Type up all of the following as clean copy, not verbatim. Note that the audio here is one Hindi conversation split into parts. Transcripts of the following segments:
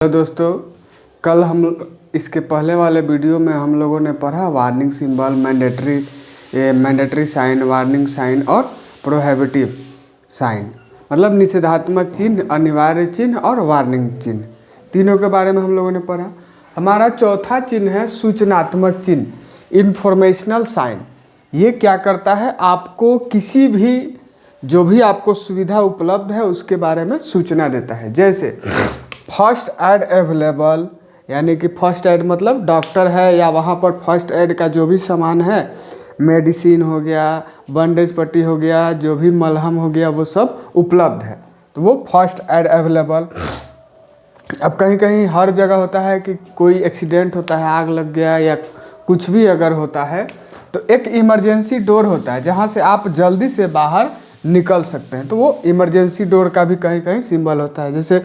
हेलो दोस्तों, कल हम इसके पहले वाले वीडियो में हम लोगों ने पढ़ा warning symbol, mandatory sign, warning sign और प्रोहिबिटिव साइन। मतलब निषेधात्मक चिन्ह, अनिवार्य चिन्ह और वार्निंग चिन्ह, तीनों के बारे में हम लोगों ने पढ़ा। हमारा चौथा चिन्ह है सूचनात्मक चिन्ह, इंफॉर्मेशनल साइन। ये क्या करता है? आपको किसी भी जो भी आपको सुविधा उपलब्ध है उसके बारे में सूचना देता है। जैसे फर्स्ट एड अवेलेबल, यानी कि फर्स्ट एड मतलब डॉक्टर है या वहाँ पर फर्स्ट एड का जो भी सामान है, मेडिसिन हो गया, बैंडेज पट्टी हो गया, जो भी मलहम हो गया, वो सब उपलब्ध है, तो वो फर्स्ट एड अवेलेबल। अब कहीं कहीं हर जगह होता है कि कोई एक्सीडेंट होता है, आग लग गया या कुछ भी अगर होता है, तो एक इमरजेंसी डोर होता है जहाँ से आप जल्दी से बाहर निकल सकते हैं, तो वो इमरजेंसी डोर का भी कहीं कहीं सिंबल होता है। जैसे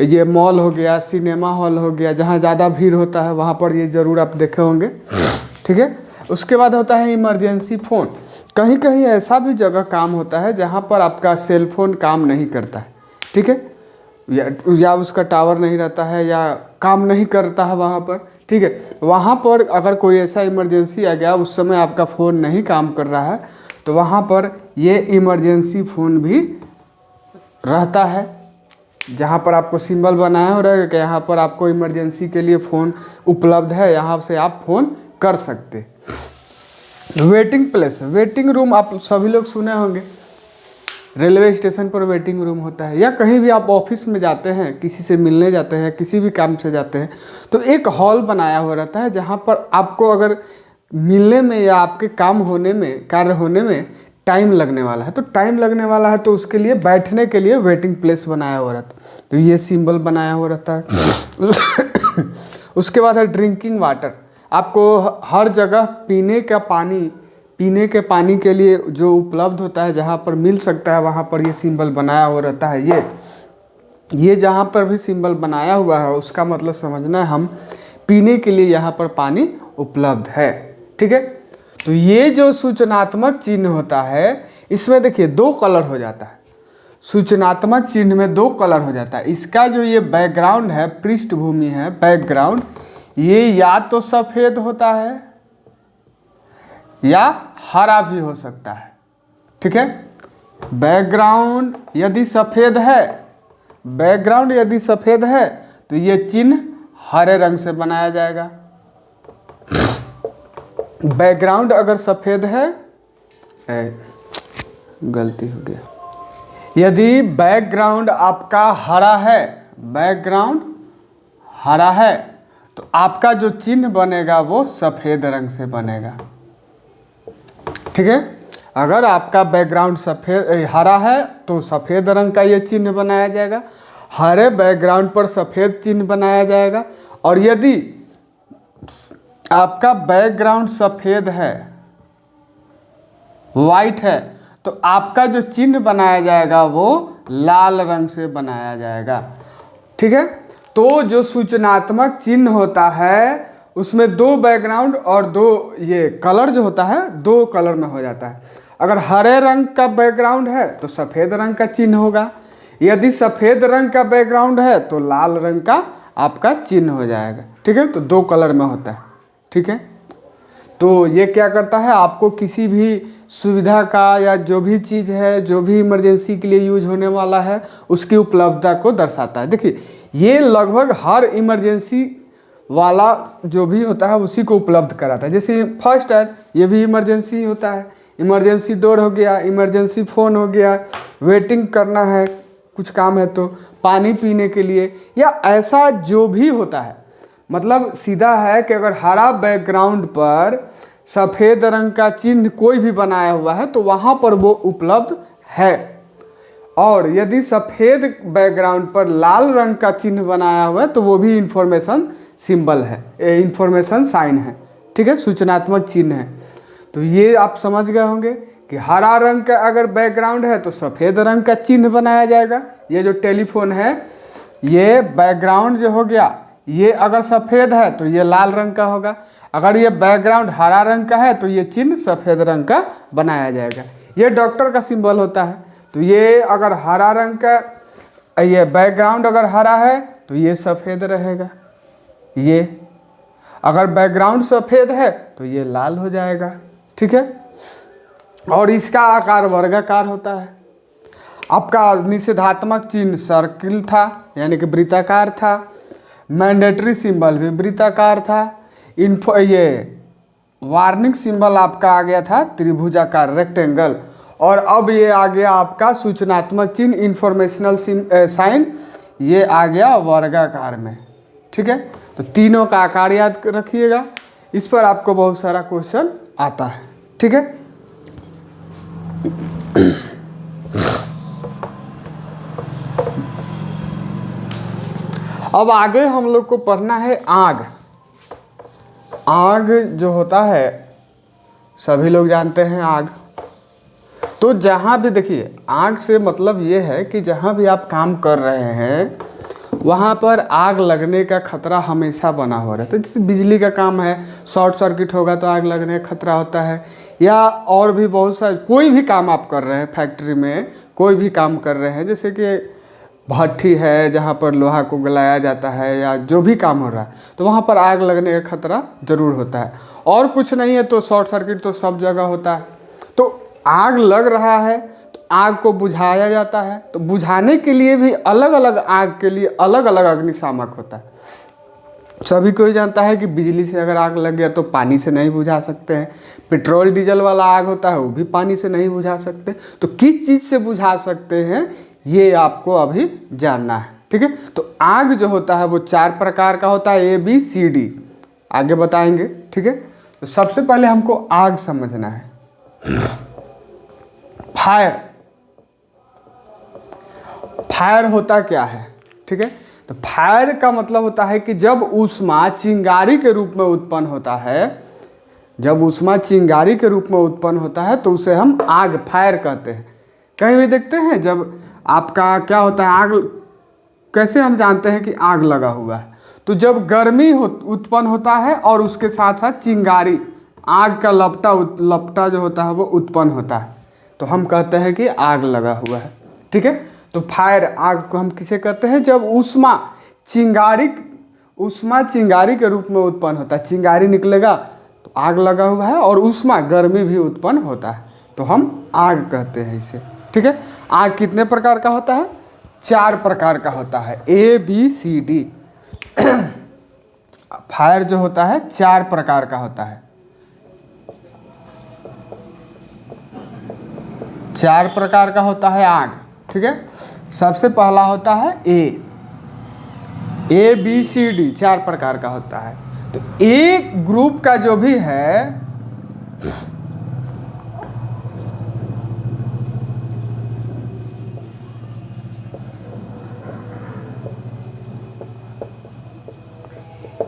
ये मॉल हो गया, सिनेमा हॉल हो गया, जहाँ ज़्यादा भीड़ होता है वहाँ पर ये ज़रूर आप देखे होंगे, ठीक है। उसके बाद होता है इमरजेंसी फ़ोन। कहीं कहीं ऐसा भी जगह काम होता है जहाँ पर आपका सेल फोन काम नहीं करता है, ठीक है, या उसका टावर नहीं रहता है या काम नहीं करता है वहाँ पर, ठीक है। वहाँ पर अगर कोई ऐसा इमरजेंसी आ गया, उस समय आपका फ़ोन नहीं काम कर रहा है, तो वहाँ पर ये इमरजेंसी फ़ोन भी रहता है, जहाँ पर आपको सिंबल बनाया हो रहेगा कि यहाँ पर आपको इमरजेंसी के लिए फ़ोन उपलब्ध है, यहाँ से आप फ़ोन कर सकते। वेटिंग प्लेस, वेटिंग रूम आप सभी लोग सुने होंगे। रेलवे स्टेशन पर वेटिंग रूम होता है, या कहीं भी आप ऑफिस में जाते हैं, किसी से मिलने जाते हैं, किसी भी काम से जाते हैं, तो एक हॉल बनाया हुआ रहता है जहाँ पर आपको अगर मिलने में या आपके काम होने में, कार्य होने में टाइम लगने वाला है, तो टाइम लगने वाला है, तो उसके लिए बैठने के लिए वेटिंग प्लेस बनाया हुआ रहता है, तो ये सिंबल बनाया हुआ रहता है। उसके बाद है ड्रिंकिंग वाटर। आपको हर जगह पीने के पानी के लिए जो उपलब्ध होता है, जहाँ पर मिल सकता है, वहाँ पर ये सिंबल बनाया हुआ रहता है। ये जहाँ पर भी सिंबल बनाया हुआ है उसका मतलब समझना है हम पीने के लिए यहाँ पर पानी उपलब्ध है, ठीक है। तो ये जो सूचनात्मक चिन्ह होता है, इसमें देखिए दो कलर हो जाता है। सूचनात्मक चिन्ह में दो कलर हो जाता है। इसका जो ये बैकग्राउंड है, पृष्ठभूमि है, बैकग्राउंड, ये या तो सफ़ेद होता है या हरा भी हो सकता है, ठीक है। बैकग्राउंड यदि सफ़ेद है, तो ये चिन्ह हरे रंग से बनाया जाएगा। बैकग्राउंड अगर सफ़ेद है, गलती हो गया, यदि बैकग्राउंड आपका हरा है, तो आपका जो चिन्ह बनेगा वो सफ़ेद रंग से बनेगा, ठीक है। अगर आपका बैकग्राउंड हरा है तो सफ़ेद रंग का ये चिन्ह बनाया जाएगा, हरे बैकग्राउंड पर सफ़ेद चिन्ह बनाया जाएगा। और यदि आपका बैकग्राउंड सफ़ेद है, वाइट है, तो आपका जो चिन्ह बनाया जाएगा वो लाल रंग से बनाया जाएगा, ठीक है। तो जो सूचनात्मक चिन्ह होता है उसमें दो बैकग्राउंड और दो ये कलर जो होता है, दो कलर में हो जाता है। अगर हरे रंग का बैकग्राउंड है तो सफ़ेद रंग का चिन्ह होगा, यदि सफ़ेद रंग का बैकग्राउंड है तो लाल रंग का आपका चिन्ह हो जाएगा, ठीक है। तो दो कलर में होता है, ठीक है। तो ये क्या करता है, आपको किसी भी सुविधा का या जो भी चीज़ है, जो भी इमरजेंसी के लिए यूज होने वाला है, उसकी उपलब्धता को दर्शाता है। देखिए, ये लगभग हर इमरजेंसी वाला जो भी होता है उसी को उपलब्ध कराता है। जैसे फर्स्ट एड, ये भी इमरजेंसी होता है, इमरजेंसी डोर हो गया, इमरजेंसी फ़ोन हो गया, वेटिंग करना है, कुछ काम है तो पानी पीने के लिए, या ऐसा जो भी होता है। मतलब सीधा है कि अगर हरा बैकग्राउंड पर सफ़ेद रंग का चिन्ह कोई भी बनाया हुआ है तो वहाँ पर वो उपलब्ध है, और यदि सफ़ेद बैकग्राउंड पर लाल रंग का चिन्ह बनाया हुआ है तो वो भी इंफॉर्मेशन सिंबल है, इंफॉर्मेशन साइन है, ठीक है, सूचनात्मक चिन्ह है। तो ये आप समझ गए होंगे कि हरा रंग का अगर बैकग्राउंड है तो सफ़ेद रंग का चिन्ह बनाया जाएगा। ये जो टेलीफोन है, ये बैकग्राउंड जो हो गया, ये अगर सफ़ेद है तो ये लाल रंग का होगा, अगर ये बैकग्राउंड हरा रंग का है तो ये चिन्ह सफ़ेद रंग का बनाया जाएगा। ये डॉक्टर का सिंबल होता है, तो ये अगर हरा रंग का, ये बैकग्राउंड अगर हरा है तो ये सफ़ेद रहेगा, ये अगर बैकग्राउंड सफ़ेद है तो ये लाल हो जाएगा, ठीक है। और इसका आकार वर्गाकार होता है। आपका निषेधात्मक चिन्ह सर्किल था यानी कि वृत्ताकार था, मैंडेटरी सिंबल भी वृत्ताकार था, ये वार्निंग सिंबल आपका आ गया था त्रिभुजाकार रेक्टेंगल, और अब ये आ गया आपका सूचनात्मक चिन्ह इंफॉर्मेशनल साइन, ये आ गया वर्गाकार में, ठीक है। तो तीनों का आकार याद रखिएगा, इस पर आपको बहुत सारा क्वेश्चन आता है, ठीक है। अब आगे हम लोग को पढ़ना है आग। आग जो होता है सभी लोग जानते हैं आग। तो जहाँ भी देखिए, आग से मतलब ये है कि जहाँ भी आप काम कर रहे हैं वहाँ पर आग लगने का खतरा हमेशा बना हुआ रहता है। जैसे बिजली का काम है, शॉर्ट सर्किट होगा तो आग लगने का खतरा होता है, या और भी बहुत सारे कोई भी काम आप कर रहे हैं, फैक्ट्री में कोई भी काम कर रहे हैं, जैसे कि भट्ठी है जहाँ पर लोहा को गलाया जाता है, या जो भी काम हो रहा है, तो वहाँ पर आग लगने का खतरा ज़रूर होता है। और कुछ नहीं है तो शॉर्ट सर्किट तो सब जगह होता है। तो आग लग रहा है तो आग को बुझाया जाता है, तो बुझाने के लिए भी अलग अलग आग के लिए अलग अलग अग्निशामक होता है। सभी कोई जानता है कि बिजली से अगर आग लग गया तो पानी से नहीं बुझा सकते हैं, पेट्रोल डीजल वाला आग होता है वो भी पानी से नहीं बुझा सकते। तो किस चीज़ से बुझा सकते हैं ये आपको अभी जानना है, ठीक है। तो आग जो होता है वो 4 प्रकार का होता है, ABCD आगे बताएंगे, ठीक है। तो सबसे पहले हमको आग समझना है। फायर, फायर होता क्या है, ठीक है। तो फायर का मतलब होता है कि जब ऊष्मा चिंगारी के रूप में उत्पन्न होता है, जब ऊष्मा चिंगारी के रूप में उत्पन्न होता है तो उसे हम आग, फायर कहते हैं। कहीं भी देखते हैं जब आपका क्या होता है, आग कैसे हम जानते हैं कि आग लगा हुआ है, तो जब गर्मी उत्पन्न होता है और उसके साथ साथ चिंगारी, आग का लपटा जो होता है वो उत्पन्न होता है, तो हम कहते हैं कि आग लगा हुआ है, ठीक है। तो फायर, आग को हम किसे कहते हैं, जब ऊष्मा चिंगारी के रूप में उत्पन्न होता है, चिंगारी निकलेगा तो आग लगा हुआ है, और ऊष्मा गर्मी भी उत्पन्न होता है तो हम आग कहते हैं इसे, ठीक है। आग कितने प्रकार का होता है, 4 प्रकार का होता है, ABCD। फायर जो होता है 4 प्रकार का होता है, 4 प्रकार का होता है आग, ठीक है। सबसे पहला होता है ABCD 4 प्रकार का होता है। तो एक ग्रुप का जो भी है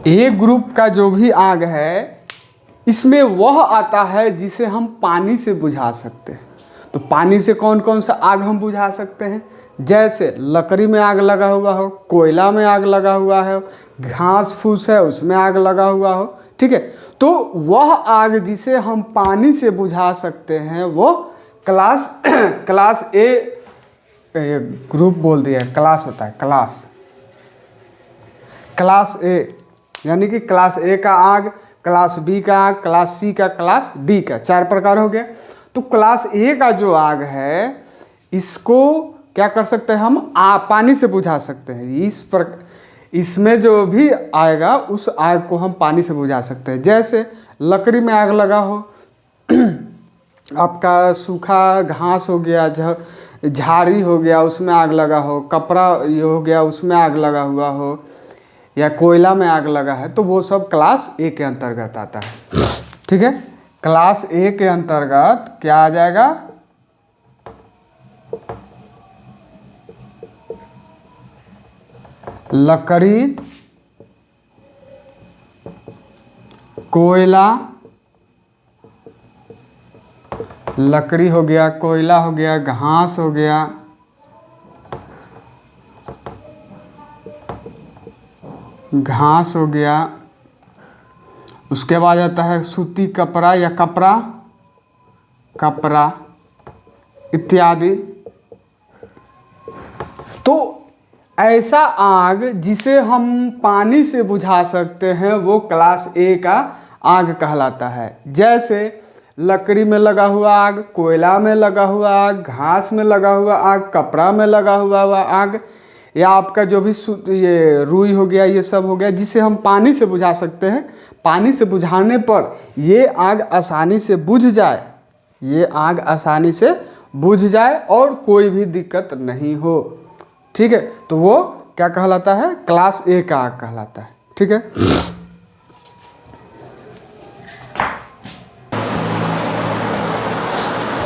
एक ग्रुप का जो भी आग है इसमें वह आता है जिसे हम पानी से बुझा सकते हैं। तो पानी से कौन कौन सा आग हम बुझा सकते हैं, जैसे लकड़ी में आग लगा हुआ हो, कोयला में आग लगा हुआ है, घास फूस है उसमें आग लगा हुआ हो, ठीक है। तो वह आग जिसे हम पानी से बुझा सकते हैं वो क्लास ए, ग्रुप बोल दिया, क्लास होता है, क्लास ए, यानी कि क्लास ए का आग, क्लास बी का आग, क्लास सी का, क्लास डी का, 4 प्रकार हो गया। तो क्लास ए का जो आग है इसको क्या कर सकते हैं हम, पानी से बुझा सकते हैं। इसमें जो भी आएगा उस आग को हम पानी से बुझा सकते हैं। जैसे लकड़ी में आग लगा हो, आपका सूखा घास हो गया, झाड़ी हो गया उसमें आग लगा हो, कपड़ा ये हो गया उसमें आग लगा हुआ हो, या कोयला में आग लगा है, तो वो सब क्लास ए के अंतर्गत आता है, ठीक है। क्लास ए के अंतर्गत क्या आ जाएगा, लकड़ी, कोयला, लकड़ी हो गया, कोयला हो गया, घास हो गया, घास हो गया, उसके बाद आता है सूती कपड़ा या कपड़ा इत्यादि। तो ऐसा आग जिसे हम पानी से बुझा सकते हैं वो क्लास ए का आग कहलाता है। जैसे लकड़ी में लगा हुआ आग, कोयला में लगा हुआ आग, घास में लगा हुआ आग, कपड़ा में लगा हुआ आग, या आपका जो भी ये रुई हो गया, ये सब हो गया जिसे हम पानी से बुझा सकते हैं। पानी से बुझाने पर ये आग आसानी से बुझ जाए, ये आग आसानी से बुझ जाए और कोई भी दिक्कत नहीं हो। ठीक है, तो वो क्या कहलाता है? क्लास ए का आग कहलाता है। ठीक है,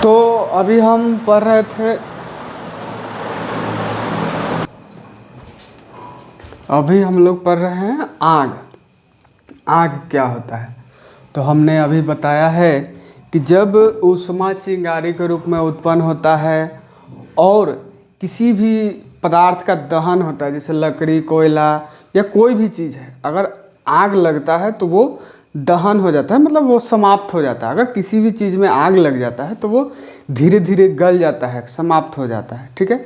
तो अभी हम पढ़ रहे थे, अभी हम लोग पढ़ रहे हैं आग। आग क्या होता है? तो हमने अभी बताया है कि जब ऊष्मा चिंगारी के रूप में उत्पन्न होता है और किसी भी पदार्थ का दहन होता है, जैसे लकड़ी, कोयला या कोई भी चीज़ है, अगर आग लगता है तो वो दहन हो जाता है, मतलब वो समाप्त हो जाता है। अगर किसी भी चीज़ में आग लग जाता है तो वो धीरे धीरे गल जाता है, समाप्त हो जाता है। ठीक है,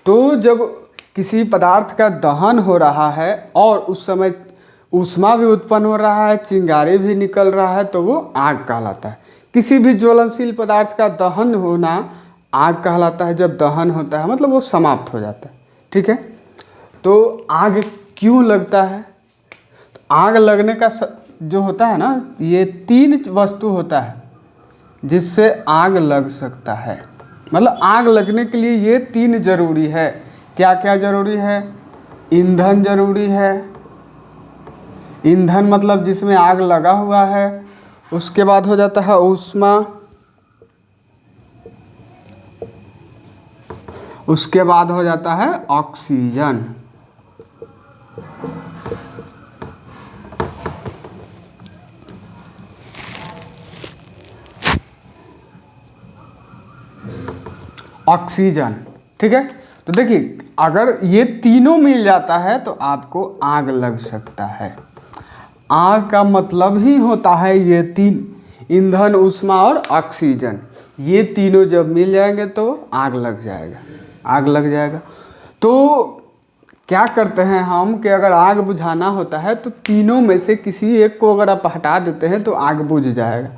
तो जब किसी पदार्थ का दहन हो रहा है और उस समय ऊष्मा भी उत्पन्न हो रहा है, चिंगारी भी निकल रहा है, तो वो आग कहलाता है। किसी भी ज्वलनशील पदार्थ का दहन होना आग कहलाता है। जब दहन होता है मतलब वो समाप्त हो जाता है। ठीक है, तो आग क्यों लगता है? तो आग लगने का जो होता है ना, ये 3 वस्तु होता है जिससे आग लग सकता है। मतलब आग लगने के लिए ये 3 जरूरी है। क्या क्या जरूरी है? ईंधन जरूरी है, ईंधन मतलब जिसमें आग लगा हुआ है। उसके बाद हो जाता है ऊष्मा, उसके बाद हो जाता है ऑक्सीजन। ऑक्सीजन, ठीक है। तो देखिए, अगर ये तीनों मिल जाता है तो आपको आग लग सकता है। आग का मतलब ही होता है ये 3, ईंधन, ऊष्मा और ऑक्सीजन। ये तीनों जब मिल जाएंगे तो आग लग जाएगा, आग लग जाएगा। तो क्या करते हैं हम कि अगर आग बुझाना होता है तो तीनों में से किसी एक को अगर आप हटा देते हैं तो आग बुझ जाएगा।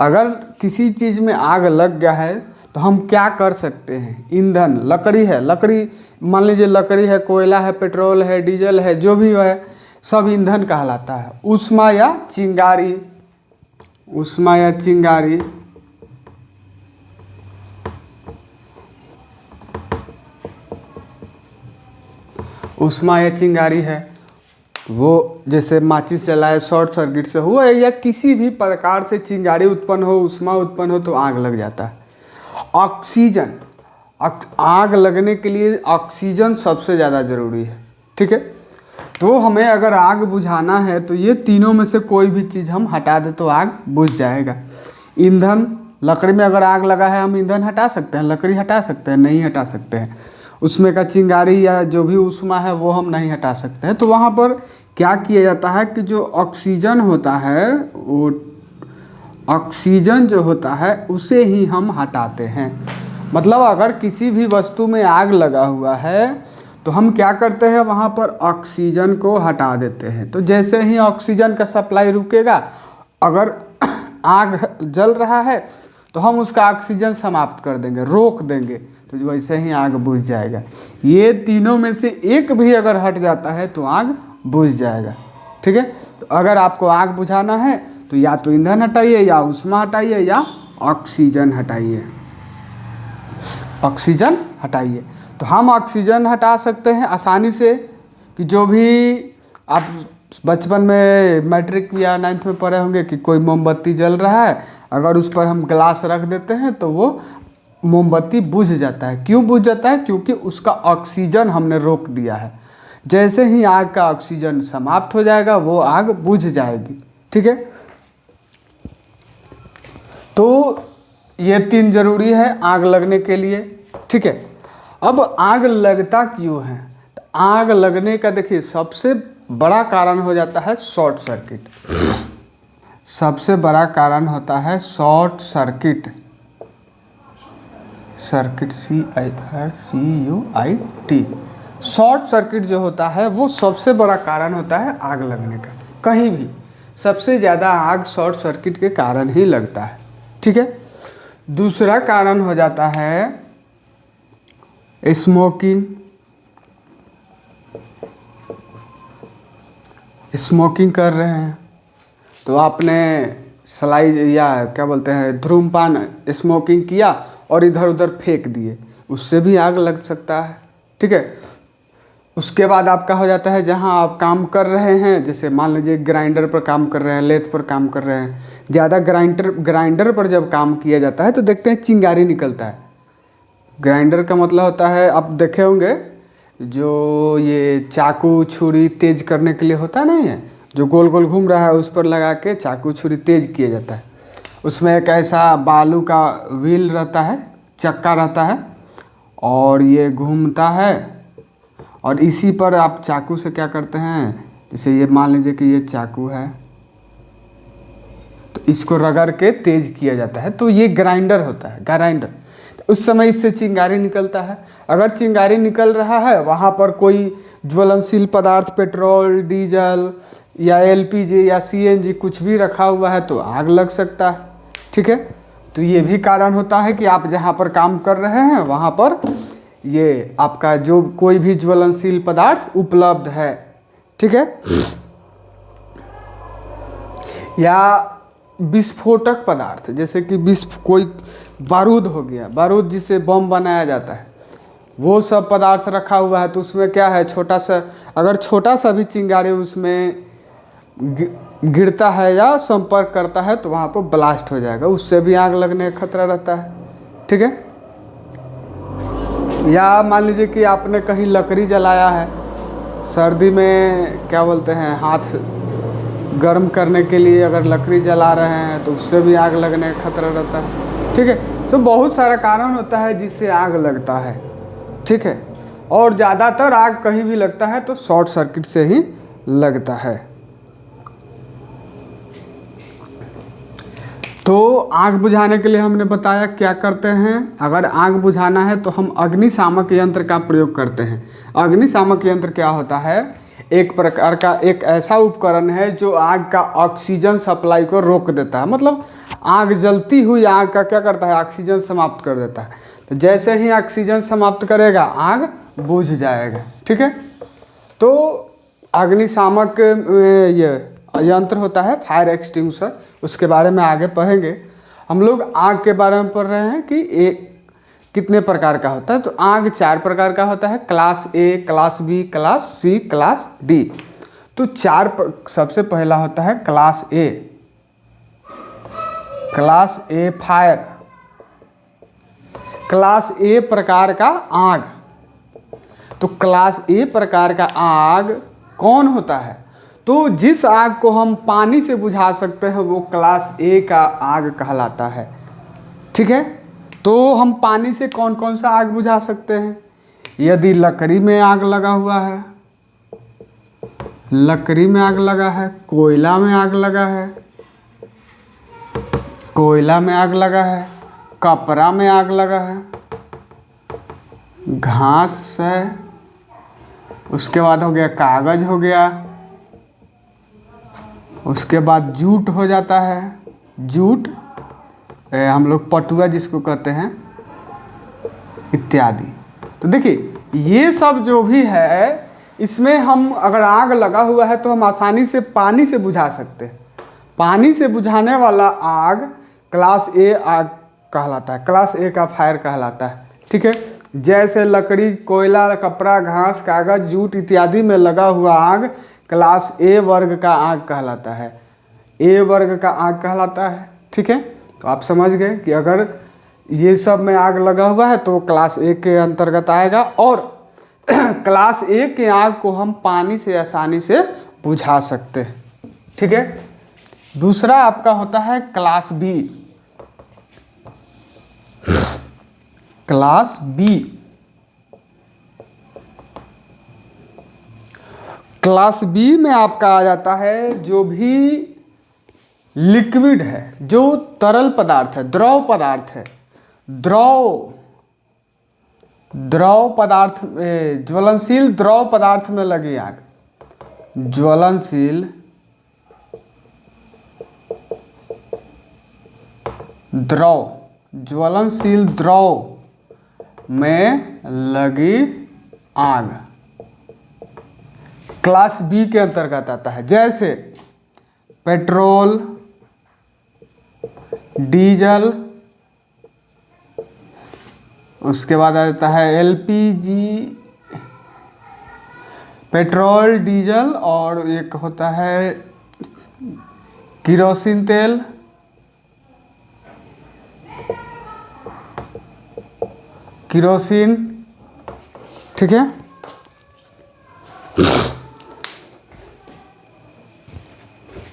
अगर किसी चीज़ में आग लग गया है तो हम क्या कर सकते हैं? ईंधन, लकड़ी है, लकड़ी मान लीजिए, लकड़ी है, कोयला है, पेट्रोल है, डीजल है, जो भी है सब ईंधन कहलाता है। ऊष्मा या चिंगारी, ऊष्मा या चिंगारी, ऊष्मा या चिंगारी है वो जैसे माचिस जलाए, शॉर्ट सर्किट से हुआ या किसी भी प्रकार से चिंगारी उत्पन्न हो, ऊष्मा उत्पन्न हो तो आग लग जाता है। ऑक्सीजन, आग लगने के लिए ऑक्सीजन सबसे ज़्यादा ज़रूरी है। ठीक है, तो हमें अगर आग बुझाना है तो ये तीनों में से कोई भी चीज़ हम हटा दे तो आग बुझ जाएगा। ईंधन, लकड़ी में अगर आग लगा है हम ईंधन हटा सकते हैं, लकड़ी हटा सकते हैं? नहीं हटा सकते हैं। उसमें का चिंगारी या जो भी ऊष्मा है वो हम नहीं हटा सकते हैं। तो वहाँ पर क्या किया जाता है कि जो ऑक्सीजन होता है, वो ऑक्सीजन जो होता है उसे ही हम हटाते हैं। मतलब अगर किसी भी वस्तु में आग लगा हुआ है तो हम क्या करते हैं? वहाँ पर ऑक्सीजन को हटा देते हैं। तो जैसे ही ऑक्सीजन का सप्लाई रुकेगा, अगर आग जल रहा है तो हम उसका ऑक्सीजन समाप्त कर देंगे, रोक देंगे, तो वैसे ही आग बुझ जाएगा। ये तीनों में से एक भी अगर हट जाता है तो आग बुझ जाएगा। ठीक है, तो अगर आपको आग बुझाना है तो या तो ईंधन हटाइए, या ऊष्मा हटाइए, या ऑक्सीजन हटाइए, ऑक्सीजन हटाइए। तो हम ऑक्सीजन हटा सकते हैं आसानी से कि जो भी आप बचपन में मैट्रिक या 9th में पढ़े होंगे कि कोई मोमबत्ती जल रहा है, अगर उस पर हम ग्लास रख देते हैं तो वो मोमबत्ती बुझ जाता है। क्यों बुझ जाता है? क्योंकि उसका ऑक्सीजन हमने रोक दिया है। जैसे ही आग का ऑक्सीजन समाप्त हो जाएगा वो आग बुझ जाएगी। ठीक है, तो ये 3 जरूरी है आग लगने के लिए। ठीक है, अब आग लगता क्यों है? तो आग लगने का देखिए सबसे बड़ा कारण हो जाता है शॉर्ट सर्किट। सबसे बड़ा कारण होता है short circuit, circuit, CIRCUIT, short circuit जो होता है वो सबसे बड़ा कारण होता है आग लगने का। कहीं भी सबसे ज़्यादा आग शॉर्ट सर्किट के कारण ही लगता है। ठीक है। दूसरा कारण हो जाता है स्मोकिंग। स्मोकिंग कर रहे हैं तो आपने सलाई या क्या बोलते हैं धूम्रपान स्मोकिंग किया और इधर उधर फेंक दिए, उससे भी आग लग सकता है। ठीक है। उसके बाद आपका हो जाता है जहां आप काम कर रहे हैं, जैसे मान लीजिए ग्राइंडर पर काम कर रहे हैं, लेथ पर काम कर रहे हैं, ज़्यादा ग्राइंडर पर जब काम किया जाता है तो देखते हैं चिंगारी निकलता है। ग्राइंडर का मतलब होता है, आप देखे होंगे जो ये चाकू छुरी तेज करने के लिए होता नहीं है, जो गोल गोल घूम रहा है उस पर लगा के चाकू छुरी तेज किया जाता है। उसमें एक ऐसा बालू का व्हील रहता है, चक्का रहता है और ये घूमता है और इसी पर आप चाकू से क्या करते हैं, जैसे ये मान लीजिए कि ये चाकू है तो इसको रगड़ के तेज किया जाता है, तो ये ग्राइंडर होता है। ग्राइंडर उस समय इससे चिंगारी निकलता है। अगर चिंगारी निकल रहा है वहाँ पर कोई ज्वलनशील पदार्थ, पेट्रोल, डीजल या एलपीजी या सीएनजी कुछ भी रखा हुआ है तो आग लग सकता है। ठीक है। तो ये भी कारण होता है कि आप जहाँ पर काम कर रहे हैं वहाँ पर ये आपका जो कोई भी ज्वलनशील पदार्थ उपलब्ध है। ठीक है। या विस्फोटक पदार्थ, जैसे कि कोई बारूद हो गया, बारूद जिससे बम बनाया जाता है, वो सब पदार्थ रखा हुआ है तो उसमें क्या है, छोटा सा अगर छोटा सा भी चिंगारी उसमें गिरता है या संपर्क करता है तो वहाँ पर ब्लास्ट हो जाएगा, उससे भी आग लगने का खतरा रहता है। ठीक है। या मान लीजिए कि आपने कहीं लकड़ी जलाया है, सर्दी में क्या बोलते हैं हाथ गर्म करने के लिए अगर लकड़ी जला रहे हैं तो उससे भी आग लगने का खतरा रहता है। ठीक है। तो बहुत सारा कारण होता है जिससे आग लगता है। ठीक है। और ज़्यादातर आग कहीं भी लगता है तो शॉर्ट सर्किट से ही लगता है। तो आग बुझाने के लिए हमने बताया क्या करते हैं। अगर आग बुझाना है तो हम अग्निशामक यंत्र का प्रयोग करते हैं। अग्निशामक यंत्र क्या होता है, एक प्रकार का एक ऐसा उपकरण है जो आग का ऑक्सीजन सप्लाई को रोक देता है। मतलब आग जलती हुई आग का क्या करता है, ऑक्सीजन समाप्त कर देता है। तो जैसे ही ऑक्सीजन समाप्त करेगा आग बुझ जाएगा। ठीक है। तो अग्निशामक ये यंत्र होता है फायर एक्सटिंग्विशर, उसके बारे में आगे पढ़ेंगे। हम लोग आग के बारे में पढ़ रहे हैं कि एक कितने प्रकार का होता है। तो आग 4 प्रकार का होता है, class A, class B, class C, class D. तो सबसे पहला होता है class A. Class A fire, class A प्रकार का आग। तो क्लास ए प्रकार का आग कौन होता है, तो जिस आग को हम पानी से बुझा सकते हैं वो क्लास ए का आग कहलाता है। ठीक है। तो हम पानी से कौन कौन सा आग बुझा सकते हैं, यदि लकड़ी में आग लगा हुआ है, लकड़ी में आग लगा है, कोयला में आग लगा है, कोयला में आग लगा है, कपड़ा में आग लगा है, घास है, उसके बाद हो गया कागज हो गया, उसके बाद जूट हो जाता है, जूट हम लोग पटुआ जिसको कहते हैं, इत्यादि। तो देखिए ये सब जो भी है इसमें हम अगर आग लगा हुआ है तो हम आसानी से पानी से बुझा सकते हैं। पानी से बुझाने वाला आग क्लास ए आग कहलाता है, क्लास ए का फायर कहलाता है। ठीक है। जैसे लकड़ी, कोयला, कपड़ा, घास, कागज, जूट इत्यादि में लगा हुआ आग क्लास ए वर्ग का आग कहलाता है, ए वर्ग का आग कहलाता है। ठीक है। तो आप समझ गए कि अगर ये सब में आग लगा हुआ है तो क्लास ए के अंतर्गत आएगा, और क्लास ए के आग को हम पानी से आसानी से बुझा सकते हैं। ठीक है। दूसरा आपका होता है class B. Class B, class B में आपका आ जाता है जो भी लिक्विड है, जो तरल पदार्थ है, द्रव पदार्थ है, द्रव द्रव पदार्थ ज्वलनशील द्रव पदार्थ में लगी आग, ज्वलनशील द्रव में लगी आग क्लास बी के अंतर्गत आता है। जैसे पेट्रोल, डीजल, उसके बाद आता है एलपीजी, पेट्रोल, डीजल, और एक होता है किरोसिन तेल, किरोसिन, ठीक है।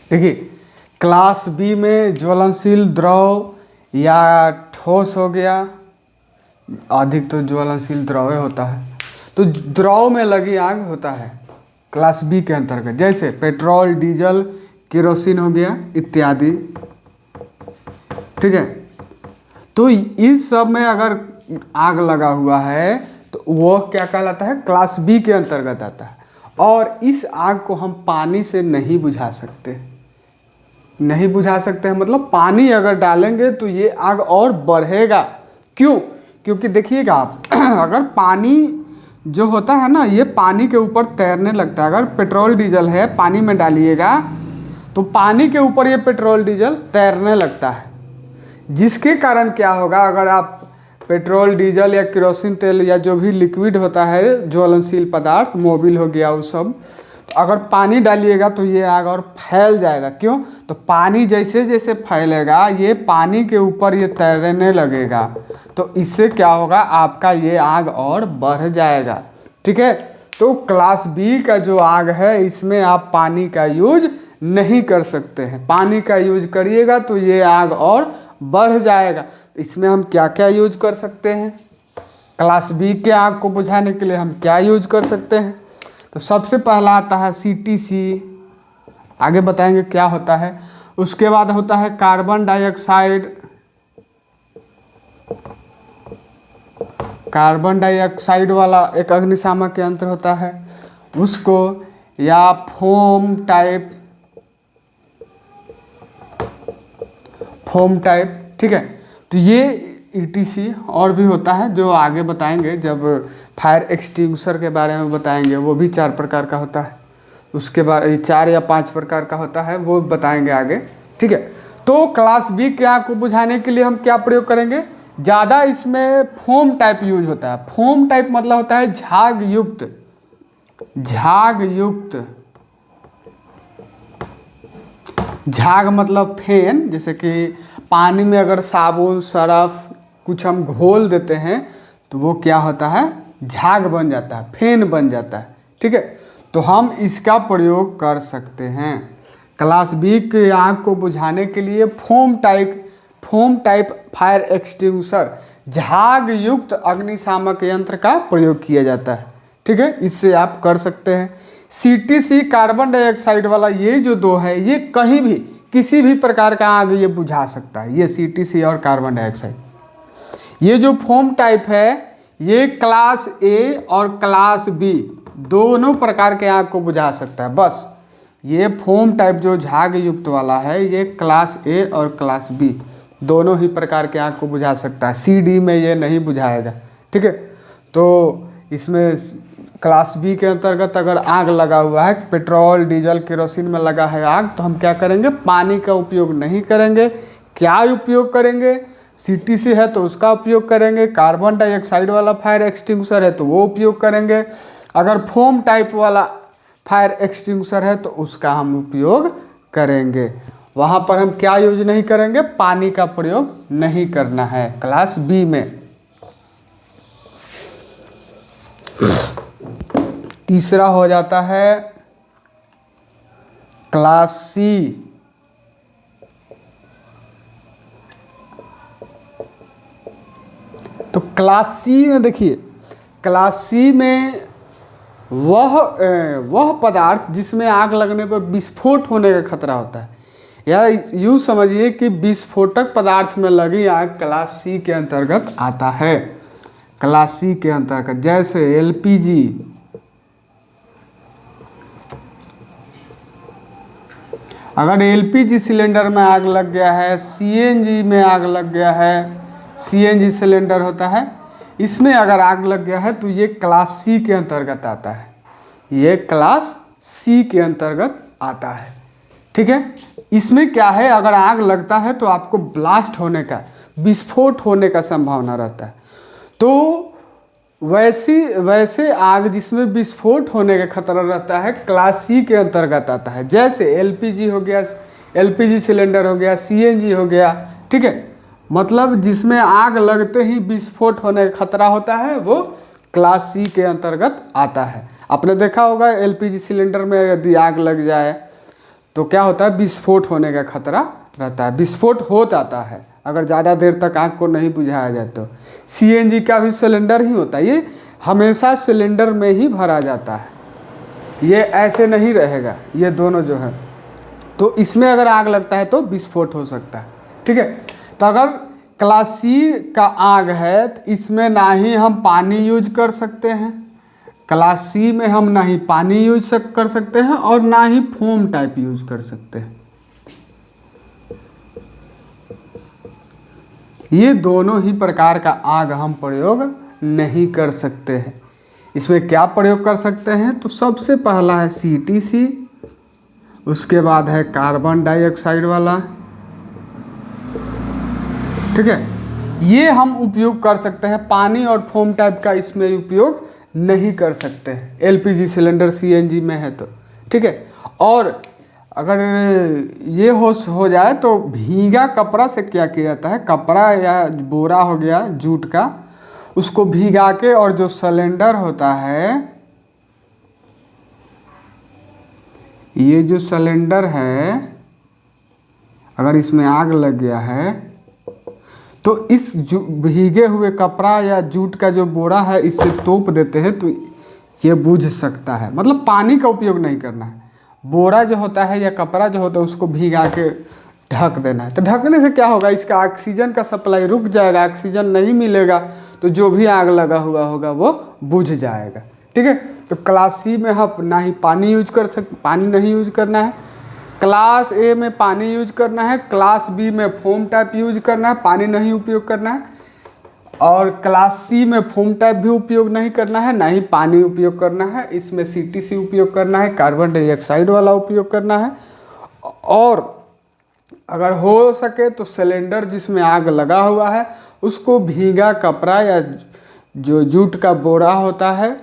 देखिए क्लास बी में ज्वलनशील द्रव या ठोस हो गया, अधिक तो ज्वलनशील द्रव होता है, तो द्रव में लगी आग होता है क्लास बी के अंतर्गत। जैसे पेट्रोल, डीजल, केरोसिन हो गया इत्यादि, ठीक है। तो इस सब में अगर आग लगा हुआ है तो वो क्या कहलाता है, क्लास बी के अंतर्गत आता है। और इस आग को हम पानी से नहीं बुझा सकते, नहीं बुझा सकते हैं मतलब पानी अगर डालेंगे तो ये आग और बढ़ेगा। क्यों? क्योंकि देखिएगा आप अगर पानी जो होता है ना, ये पानी के ऊपर तैरने लगता है। अगर पेट्रोल डीजल है, पानी में डालिएगा तो पानी के ऊपर ये पेट्रोल डीजल तैरने लगता है, जिसके कारण क्या होगा, अगर आप पेट्रोल डीजल या केरोसिन तेल या जो भी लिक्विड होता है ज्वलनशील पदार्थ, मोबिल हो गया, वो सब, तो अगर पानी डालिएगा तो ये आग और फैल जाएगा। क्यों? तो पानी जैसे जैसे फैलेगा ये पानी के ऊपर ये तैरने लगेगा, तो इससे क्या होगा, आपका ये आग और बढ़ जाएगा, ठीक है। तो क्लास बी का जो आग है इसमें आप पानी का यूज नहीं कर सकते हैं। पानी का यूज करिएगा तो ये आग और बढ़ जाएगा। इसमें हम क्या क्या यूज कर सकते हैं, क्लास बी के आग को बुझाने के लिए हम क्या यूज कर सकते हैं? तो सबसे पहला आता है CTC, आगे बताएंगे क्या होता है। उसके बाद होता है कार्बन डाइऑक्साइड, कार्बन डाइऑक्साइड वाला एक अग्निशामक यंत्र होता है उसको, या फोम टाइप, ठीक है। तो ये ETC और भी होता है जो आगे बताएंगे, जब फायर एक्सटिंग्विशर के बारे में बताएंगे, वो भी 4 प्रकार का होता है। उसके बाद 4 या 5 प्रकार का होता है, वो बताएंगे आगे, ठीक है। तो क्लास बी के आग को बुझाने के लिए हम क्या प्रयोग करेंगे, ज़्यादा इसमें फोम टाइप यूज होता है। फोम टाइप मतलब होता है झाग युक्त, झाग मतलब फेन, जैसे कि पानी में अगर साबुन, सरफ कुछ हम घोल देते हैं तो वो क्या होता है, झाग बन जाता है, फेन बन जाता है, ठीक है। तो हम इसका प्रयोग कर सकते हैं क्लास बी के आग को बुझाने के लिए। फोम टाइप फायर एक्सटिंग्विशर, झाग युक्त अग्निशामक यंत्र का प्रयोग किया जाता है, ठीक है। इससे आप कर सकते हैं। CTC कार्बन डाइऑक्साइड वाला, ये जो दो है ये कहीं भी किसी भी प्रकार का आग ये बुझा सकता है, ये CTC और कार्बन डाइऑक्साइड। ये जो फोम टाइप है ये क्लास A और क्लास B दोनों प्रकार के आग को बुझा सकता है। बस ये फोम टाइप जो झाग युक्त वाला है ये क्लास A और क्लास B दोनों ही प्रकार के आग को बुझा सकता है। CD में ये नहीं बुझाएगा, ठीक है। तो इसमें क्लास बी के अंतर्गत अगर आग लगा हुआ है, पेट्रोल, डीजल, केरोसिन में लगा है आग, तो हम क्या करेंगे, पानी का उपयोग नहीं करेंगे। क्या उपयोग करेंगे, CTC है तो उसका उपयोग करेंगे, कार्बन डाइऑक्साइड वाला फायर एक्सटिंग्विशर है तो वो उपयोग करेंगे, अगर फोम टाइप वाला फायर एक्सटिंग्विशर है तो उसका हम उपयोग करेंगे। वहाँ पर हम क्या यूज नहीं करेंगे, पानी का प्रयोग नहीं करना है क्लास बी में। तीसरा हो जाता है क्लास सी। तो क्लास सी में देखिए, क्लास सी में वह पदार्थ जिसमें आग लगने पर विस्फोट होने का खतरा होता है, या यूँ समझिए कि विस्फोटक पदार्थ में लगी आग क्लास सी के अंतर्गत आता है। क्लास सी के अंतर्गत। जैसे एलपीजी, अगर एलपीजी सिलेंडर में आग लग गया है, सीएनजी में आग लग गया है, सीएनजी सिलेंडर होता है, इसमें अगर आग लग गया है तो ये क्लास सी के अंतर्गत आता है, ये क्लास सी के अंतर्गत आता है। ठीक है, इसमें क्या है, अगर आग लगता है तो आपको ब्लास्ट होने का, विस्फोट होने का संभावना रहता है। तो वैसे आग जिसमें विस्फोट होने का खतरा रहता है क्लास सी के अंतर्गत आता है। जैसे एलपीजी हो गया, एलपीजी सिलेंडर हो गया, सीएनजी हो गया। ठीक है, मतलब जिसमें आग लगते ही विस्फोट होने का खतरा होता है वो क्लास सी के अंतर्गत आता है। आपने देखा होगा एलपीजी सिलेंडर में यदि आग लग जाए तो क्या होता है, विस्फोट होने का खतरा रहता है, विस्फोट हो जाता है अगर ज़्यादा देर तक आग को नहीं बुझाया जाए तो। सीएनजी का भी सिलेंडर ही होता है, ये हमेशा सिलेंडर में ही भरा जाता है, ये ऐसे नहीं रहेगा, ये दोनों जो है। तो इसमें अगर आग लगता है तो विस्फोट हो सकता है। ठीक है, तो अगर क्लास सी का आग है तो इसमें ना ही हम पानी यूज कर सकते हैं, क्लास सी में हम ना ही पानी यूज कर सकते हैं और ना ही फोम टाइप यूज कर सकते हैं। ये दोनों ही प्रकार का आग हम प्रयोग नहीं कर सकते हैं। इसमें क्या प्रयोग कर सकते हैं, तो सबसे पहला है सीटीसी, उसके बाद है कार्बन डाइऑक्साइड वाला। ठीक है, ये हम उपयोग कर सकते हैं, पानी और फोम टाइप का इसमें उपयोग नहीं कर सकते हैं एलपीजी सिलेंडर सीएनजी में है तो। ठीक है, और अगर ये हो जाए तो भीगा कपड़ा से क्या किया जाता है, कपड़ा या बोरा हो गया जूट का, उसको भीगा के, और जो सिलेंडर होता है, ये जो सिलेंडर है अगर इसमें आग लग गया है तो इस भीगे हुए कपड़ा या जूट का जो बोरा है इससे तोप देते हैं तो ये बुझ सकता है। मतलब पानी का उपयोग नहीं करना है, बोरा जो होता है या कपड़ा जो होता है उसको भीगा के ढक देना है। तो ढकने से क्या होगा, इसका ऑक्सीजन का सप्लाई रुक जाएगा, ऑक्सीजन नहीं मिलेगा तो जो भी आग लगा हुआ होगा वो बुझ जाएगा। ठीक है, तो क्लास सी में हम ना ही पानी यूज कर सकते, पानी नहीं यूज करना है, क्लास ए में पानी यूज करना है, क्लास बी में फोम टाइप यूज करना है, पानी नहीं उपयोग करना है, और क्लास सी में फोम टाइप भी उपयोग नहीं करना है, ना ही पानी उपयोग करना है। इसमें सीटीसी उपयोग करना है, कार्बन डाइऑक्साइड वाला उपयोग करना है। और अगर हो सके तो सिलेंडर जिसमें आग लगा हुआ है उसको भीगा कपड़ा या जो जूट का बोरा होता है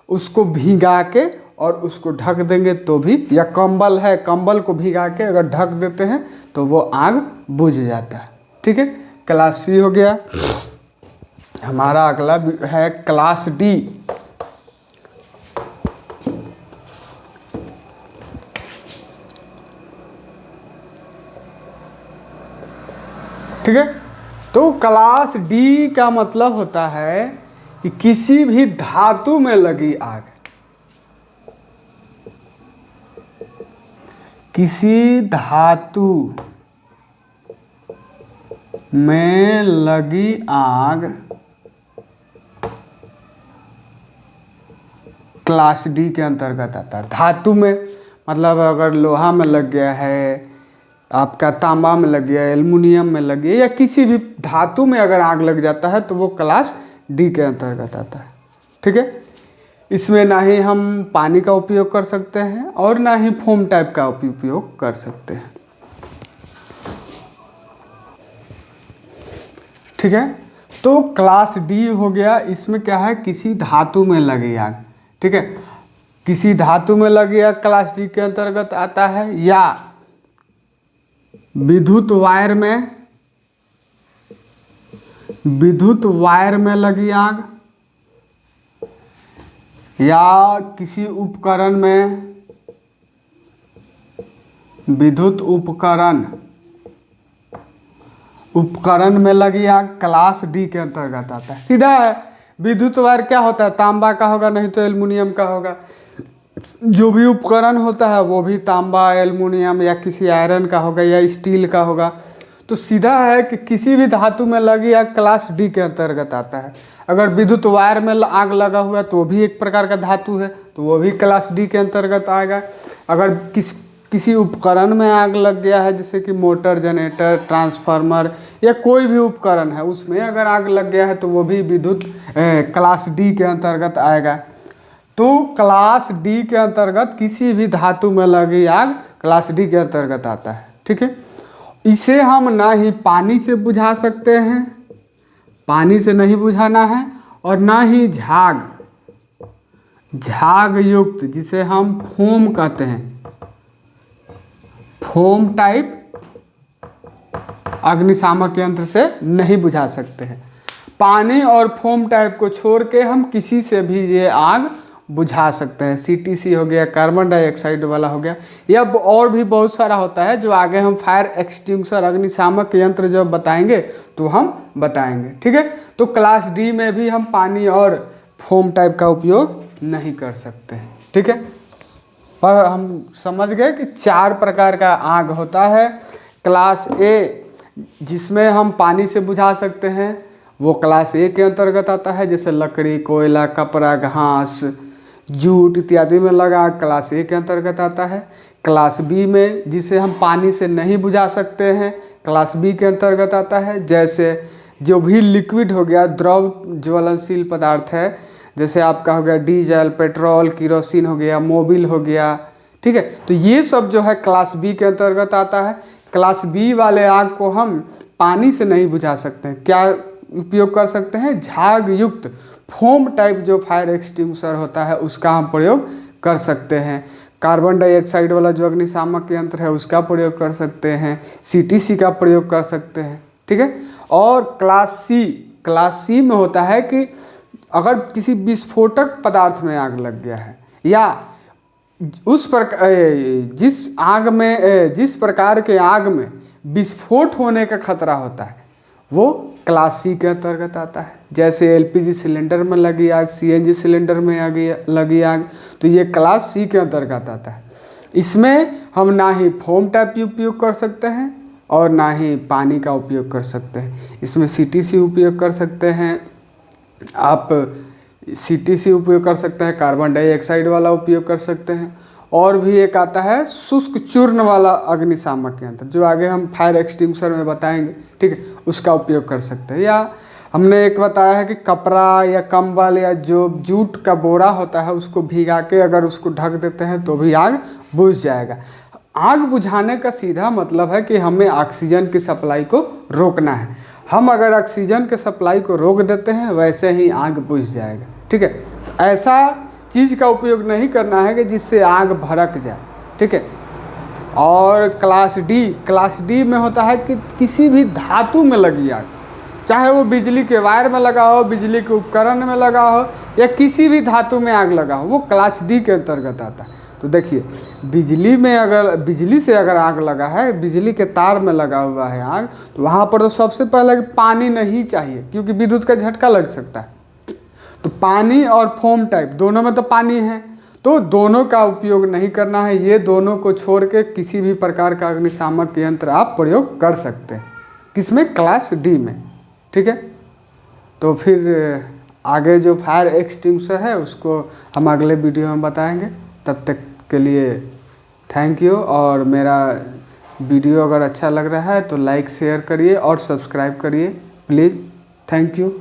उसको भीगा के और उसको ढक देंगे तो भी, या कंबल है, कंबल को भिगा के अगर ढक देते हैं तो वो आग बुझ जाता है। ठीक है, क्लास सी हो गया। हमारा अगला है क्लास डी। ठीक है, तो क्लास डी का मतलब होता है कि किसी भी धातु में लगी आग, किसी धातु में लगी आग क्लास डी के अंतर्गत आता है। धातु में मतलब अगर लोहा में लग गया है, आपका तांबा में लग गया, एल्युमिनियम में लग गया, या किसी भी धातु में अगर आग लग जाता है तो वो क्लास डी के अंतर्गत आता है। ठीक है, इसमें ना ही हम पानी का उपयोग कर सकते हैं और ना ही फोम टाइप का उपयोग कर सकते हैं। ठीक है, तो क्लास डी हो गया। इसमें क्या है, किसी धातु में लगी आग। ठीक है, किसी धातु में लगी आग क्लास डी के अंतर्गत आता है, या विद्युत वायर में लगी आग, या किसी उपकरण में, विद्युत उपकरण में लगी आग क्लास डी के अंतर्गत आता है। सीधा है, विद्युत वायर क्या होता है, तांबा का होगा नहीं तो एल्युमिनियम का होगा। जो भी उपकरण होता है वो भी तांबा, एल्युमिनियम या किसी आयरन का होगा या स्टील का होगा। तो सीधा है कि किसी भी धातु में लगी आग क्लास डी के अंतर्गत आता है। अगर विद्युत वायर में आग लगा हुआ है तो वो भी एक प्रकार का धातु है, तो वो भी क्लास डी के अंतर्गत आएगा। अगर किसी उपकरण में आग लग गया है, जैसे कि मोटर, जनरेटर, ट्रांसफार्मर या कोई भी उपकरण है, उसमें अगर आग लग गया है तो वो भी विद्युत क्लास डी के अंतर्गत आएगा। तो क्लास डी के अंतर्गत किसी भी धातु में लगी आग क्लास डी के अंतर्गत आता है। ठीक है, इसे हम ना ही पानी से बुझा सकते हैं, पानी से नहीं बुझाना है, और ना ही झाग युक्त, जिसे हम फोम कहते हैं, फोम टाइप अग्निशामक यंत्र से नहीं बुझा सकते हैं। पानी और फोम टाइप को छोड़ के हम किसी से भी ये आग बुझा सकते हैं। CTC हो गया, कार्बन डाइऑक्साइड वाला हो गया, या और भी बहुत सारा होता है जो आगे हम फायर एक्सटिंग्विशर अग्निशामक यंत्र जब बताएंगे तो हम बताएंगे। ठीक है, तो क्लास डी में भी हम पानी और फोम टाइप का उपयोग नहीं कर सकते हैं। ठीक है, और हम समझ गए कि 4 प्रकार का आग होता है। क्लास ए जिसमें हम पानी से बुझा सकते हैं वो क्लास ए के अंतर्गत आता है, जैसे लकड़ी, कोयला, कपड़ा, घास, जूट इत्यादि में लगा आग क्लास ए के अंतर्गत आता है। क्लास बी में जिसे हम पानी से नहीं बुझा सकते हैं क्लास बी के अंतर्गत आता है, जैसे जो भी लिक्विड हो गया, द्रव ज्वलनशील पदार्थ है, जैसे आपका हो गया डीजल, पेट्रोल, किरोसिन हो गया, मोबिल हो गया। ठीक है, तो ये सब जो है क्लास बी के अंतर्गत आता है। क्लास बी वाले आग को हम पानी से नहीं बुझा सकते हैं, क्या उपयोग कर सकते हैं, झाग युक्त फोम टाइप जो फायर एक्सटिंग्विशर होता है उसका हम प्रयोग कर सकते हैं। कार्बन डाइऑक्साइड वाला जो अग्निशामक यंत्र है उसका प्रयोग कर सकते हैं, CTC का प्रयोग कर सकते हैं। ठीक है, और क्लास सी में होता है कि अगर किसी विस्फोटक पदार्थ में आग लग गया है, या जिस प्रकार के आग में विस्फोट होने का खतरा होता है वो क्लास सी के अंतर्गत आता है। जैसे LPG सिलेंडर में लगी आग, CNG सिलेंडर में लगी आग, तो ये क्लास सी के अंतर्गत आता है। इसमें हम ना ही फोम टाइप उपयोग कर सकते हैं और ना ही पानी का उपयोग कर सकते हैं। इसमें CTC उपयोग कर सकते हैं, आप CTC उपयोग कर सकते हैं, कार्बन डाइऑक्साइड वाला उपयोग कर सकते हैं, और भी एक आता है शुष्क चूर्ण वाला अग्निशामक यंत्र जो आगे हम फायर एक्सटिंग्विशर में बताएंगे। ठीक है, उसका उपयोग कर सकते हैं। या हमने एक बताया है कि कपड़ा या कंबल या जो जूट का बोरा होता है उसको भिगा के अगर उसको ढक देते हैं तो भी आग बुझ जाएगा। आग बुझाने का सीधा मतलब है कि हमें ऑक्सीजन की सप्लाई को रोकना है। हम अगर ऑक्सीजन के सप्लाई को रोक देते हैं वैसे ही आग बुझ जाएगा। ठीक है, ऐसा चीज़ का उपयोग नहीं करना है कि जिससे आग भड़क जाए। ठीक है, और क्लास डी में होता है कि किसी भी धातु में लगी आग, चाहे वो बिजली के वायर में लगा हो, बिजली के उपकरण में लगा हो, या किसी भी धातु में आग लगा हो, वो क्लास डी के अंतर्गत आता है। तो देखिए, बिजली से अगर आग लगा है, बिजली के तार में लगा हुआ है आग, तो वहाँ पर तो सबसे पहले पानी नहीं चाहिए, क्योंकि विद्युत का झटका लग सकता है। तो पानी और फोम टाइप दोनों में तो पानी है, तो दोनों का उपयोग नहीं करना है। ये दोनों को छोड़ के किसी भी प्रकार का अग्निशामक यंत्र आप प्रयोग कर सकते हैं। किसमें? क्लास डी में। ठीक है, तो फिर आगे जो फायर एक्सटिंग्विशर है उसको हम अगले वीडियो में बताएंगे। तब तक के लिए थैंक यू, और मेरा वीडियो अगर अच्छा लग रहा है तो लाइक शेयर करिए और सब्सक्राइब करिए प्लीज़। Thank you.